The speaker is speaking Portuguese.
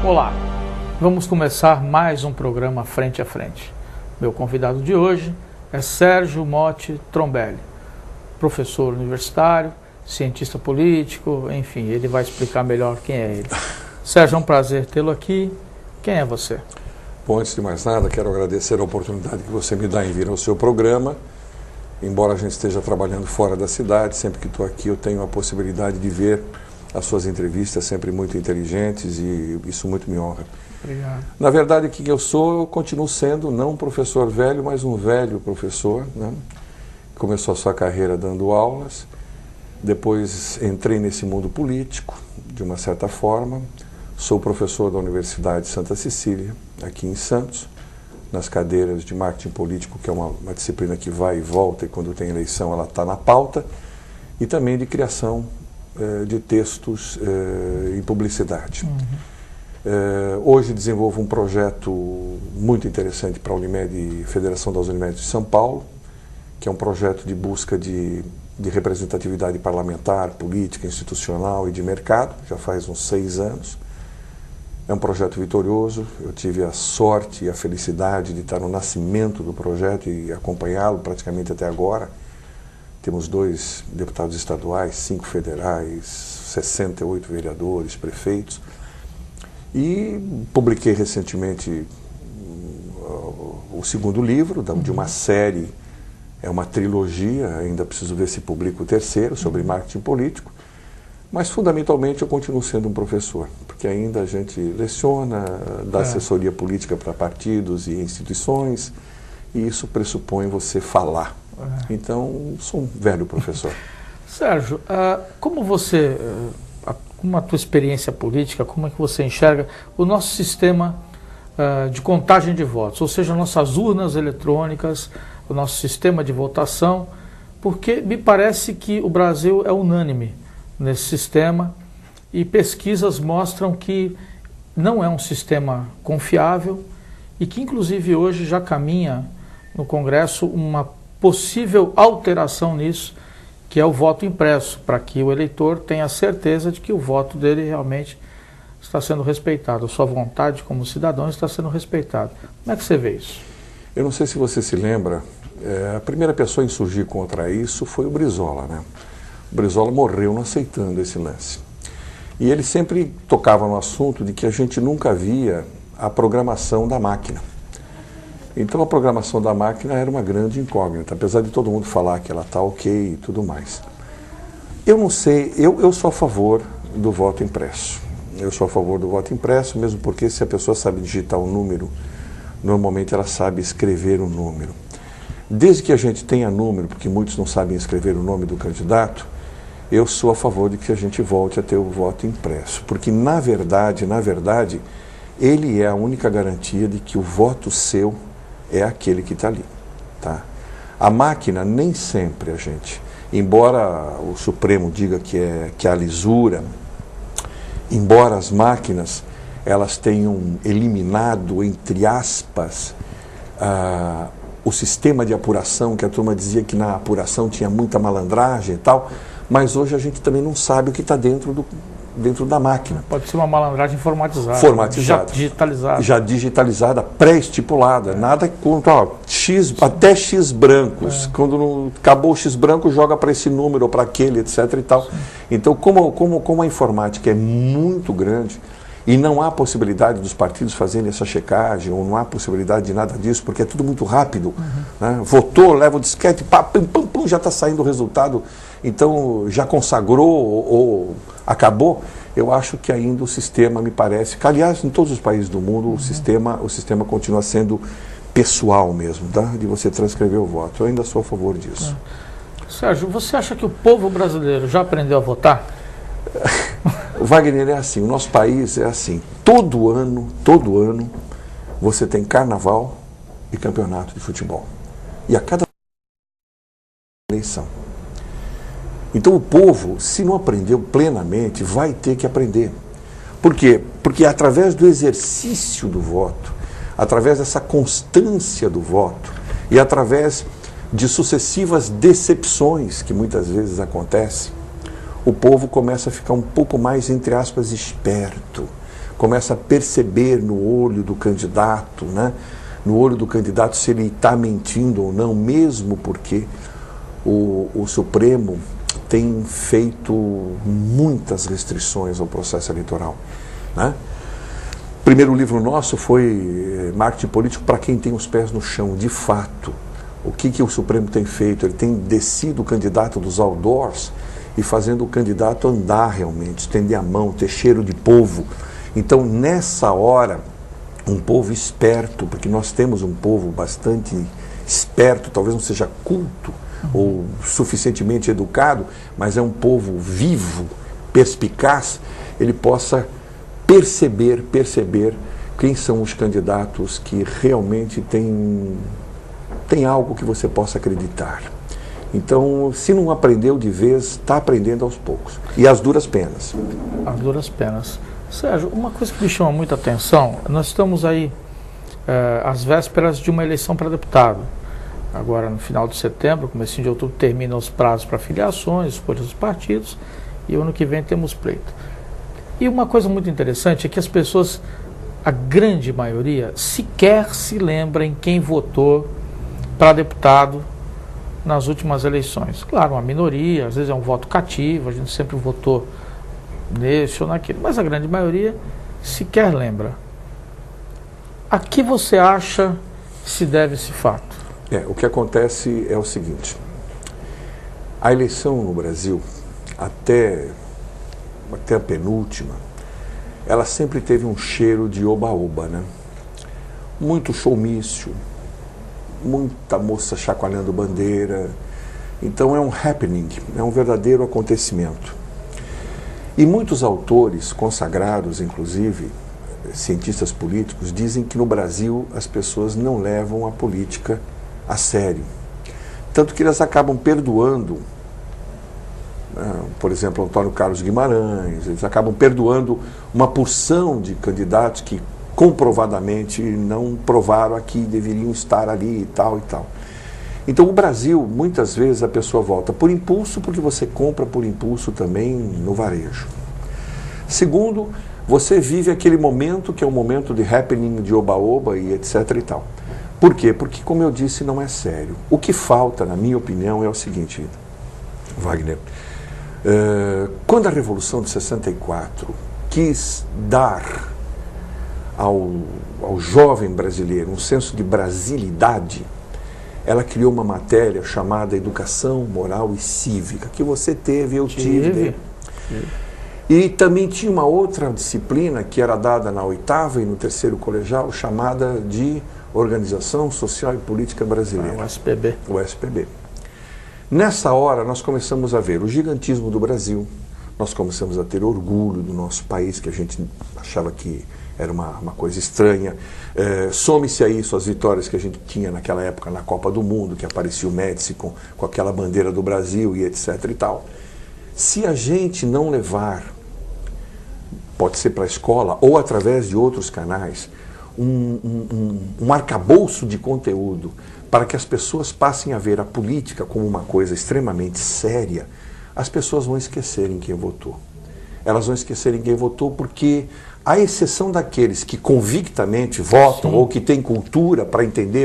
Olá, vamos começar mais um programa Frente a Frente. Meu convidado de hoje é Sérgio Motti Trombelli, professor universitário, cientista político, enfim, ele vai explicar melhor quem é ele. Sérgio, é um prazer tê-lo aqui. Quem é você? Bom, antes de mais nada, quero agradecer a oportunidade que você me dá em vir ao seu programa. Embora a gente esteja trabalhando fora da cidade, sempre que estou aqui eu tenho a possibilidade de ver as suas entrevistas sempre muito inteligentes e isso muito me honra. Obrigado. Na verdade, o que eu sou, eu continuo sendo não um professor velho, mas um velho professor, né? Começou a sua carreira dando aulas, depois entrei nesse mundo político, de uma certa forma. Sou professor da Universidade de Santa Cecília, aqui em Santos, nas cadeiras de marketing político, que é uma disciplina que vai e volta, e quando tem eleição ela está na pauta, e também de criação de textos em publicidade. Hoje desenvolvo um projeto muito interessante para a Unimed, Federação das Unimedes de São Paulo, que é um projeto de busca de representatividade parlamentar, política, institucional e de mercado, já faz uns 6 anos. É um projeto vitorioso, eu tive a sorte e a felicidade de estar no nascimento do projeto e acompanhá-lo praticamente até agora. Temos 2 deputados estaduais, 5 federais, 68 vereadores, prefeitos. E publiquei recentemente o segundo livro de uma série, é uma trilogia, ainda preciso ver se publico o terceiro, sobre marketing político. Mas, fundamentalmente, eu continuo sendo um professor, porque ainda a gente leciona, dá assessoria política para partidos e instituições, e isso pressupõe você falar. Então, sou um velho professor. Sérgio, como você, com a tua experiência política, como é que você enxerga o nosso sistema de contagem de votos, ou seja, nossas urnas eletrônicas, o nosso sistema de votação, porque me parece que o Brasil é unânime nesse sistema e pesquisas mostram que não é um sistema confiável e que inclusive hoje já caminha no Congresso uma possível alteração nisso, que é o voto impresso, para que o eleitor tenha certeza de que o voto dele realmente está sendo respeitado, a sua vontade como cidadão está sendo respeitada. Como é que você vê isso? Eu não sei se você se lembra, a primeira pessoa a insurgir contra isso foi o Brizola, né? O Brizola morreu não aceitando esse lance. E ele sempre tocava no assunto de que a gente nunca via a programação da máquina. Então a programação da máquina era uma grande incógnita, apesar de todo mundo falar que ela está ok e tudo mais. Eu não sei, eu sou a favor do voto impresso. Eu sou a favor do voto impresso, mesmo porque se a pessoa sabe digitar o número, normalmente ela sabe escrever o número. Desde que a gente tenha número, porque muitos não sabem escrever o nome do candidato, eu sou a favor de que a gente volte a ter o voto impresso. Porque, na verdade, ele é a única garantia de que o voto seu é aquele que está ali. Tá? A máquina, nem sempre a gente, embora o Supremo diga que é a lisura, embora as máquinas elas tenham eliminado, entre aspas, o sistema de apuração, que a turma dizia que na apuração tinha muita malandragem e tal, mas hoje a gente também não sabe o que está dentro da máquina. Pode ser uma malandragem informatizada. Formatizada. Digitalizada. Já digitalizada, pré-estipulada. Nada contra até X brancos. Quando acabou o X branco, joga para esse número ou para aquele, etc. e tal. Sim. Então, como a informática é muito grande, e não há possibilidade dos partidos fazerem essa checagem, ou não há possibilidade de nada disso, porque é tudo muito rápido. Né? Votou, leva o disquete, pá, pum, pum, pum, já está saindo o resultado. Então, já consagrou ou acabou. Eu acho que ainda o sistema, me parece, que aliás, em todos os países do mundo, o sistema continua sendo pessoal mesmo, tá? De você transcrever o voto. Eu ainda sou a favor disso. Sérgio, você acha que o povo brasileiro já aprendeu a votar? Wagner, é assim, o nosso país é assim, todo ano, você tem carnaval e campeonato de futebol. E a cada eleição. Então o povo, se não aprendeu plenamente, vai ter que aprender. Por quê? Porque através do exercício do voto, através dessa constância do voto e através de sucessivas decepções que muitas vezes acontecem, o povo começa a ficar um pouco mais, entre aspas, esperto. começa a perceber no olho do candidato, né? No olho do candidato se ele está mentindo ou não, mesmo porque o Supremo tem feito muitas restrições ao processo eleitoral, né? O primeiro livro nosso foi Marketing Político para quem tem os pés no chão, de fato. O que o Supremo tem feito? Ele tem descido o candidato dos outdoors e fazendo o candidato andar realmente, estender a mão, ter cheiro de povo. Então, nessa hora, um povo esperto, porque nós temos um povo bastante esperto, talvez não seja culto ou suficientemente educado, mas é um povo vivo, perspicaz, ele possa perceber quem são os candidatos que realmente tem algo que você possa acreditar. Então, se não aprendeu de vez, está aprendendo aos poucos. E às duras penas. Às duras penas. Sérgio, uma coisa que me chama muita atenção, nós estamos aí às vésperas de uma eleição para deputado. Agora, no final de setembro, comecinho de outubro, terminam os prazos para filiações, escolhas dos partidos, e o ano que vem temos pleito. E uma coisa muito interessante é que as pessoas, a grande maioria, sequer se lembra em quem votou para deputado nas últimas eleições. Claro, uma minoria, às vezes é um voto cativo, a gente sempre votou nesse ou naquele, mas a grande maioria sequer lembra. A que você acha que se deve esse fato? O que acontece é o seguinte: a eleição no Brasil, até a penúltima, ela sempre teve um cheiro de oba-oba, né? Muito showmício, muita moça chacoalhando bandeira. Então é um happening, é um verdadeiro acontecimento. E muitos autores consagrados, inclusive cientistas políticos, dizem que no Brasil as pessoas não levam a política a sério. Tanto que elas acabam perdoando, por exemplo, Antônio Carlos Guimarães, eles acabam perdoando uma porção de candidatos que comprovadamente não provaram aqui, deveriam estar ali e tal e tal. Então o Brasil, muitas vezes a pessoa volta por impulso, porque você compra por impulso também no varejo. Segundo, você vive aquele momento que é um momento de happening, de oba-oba e etc e tal. Por quê? Porque, como eu disse, não é sério. O que falta, na minha opinião, é o seguinte, Wagner. Quando a Revolução de 64 quis dar ao jovem brasileiro um senso de brasilidade, ela criou uma matéria chamada Educação Moral e Cívica, que você teve, eu tive. E também tinha uma outra disciplina que era dada na 8ª e no 3º colegial, chamada de Organização Social e Política Brasileira. O SPB. O SPB. Nessa hora, nós começamos a ver o gigantismo do Brasil, nós começamos a ter orgulho do nosso país, que a gente achava que era uma coisa estranha. Some-se a isso as vitórias que a gente tinha naquela época na Copa do Mundo, que aparecia o Médici com aquela bandeira do Brasil e etc e tal. Se a gente não levar, pode ser para a escola ou através de outros canais, um arcabouço de conteúdo para que as pessoas passem a ver a política como uma coisa extremamente séria, as pessoas vão esquecer em quem votou. Elas vão esquecer em quem votou porque, à exceção daqueles que convictamente votam, sim, ou que têm cultura para entender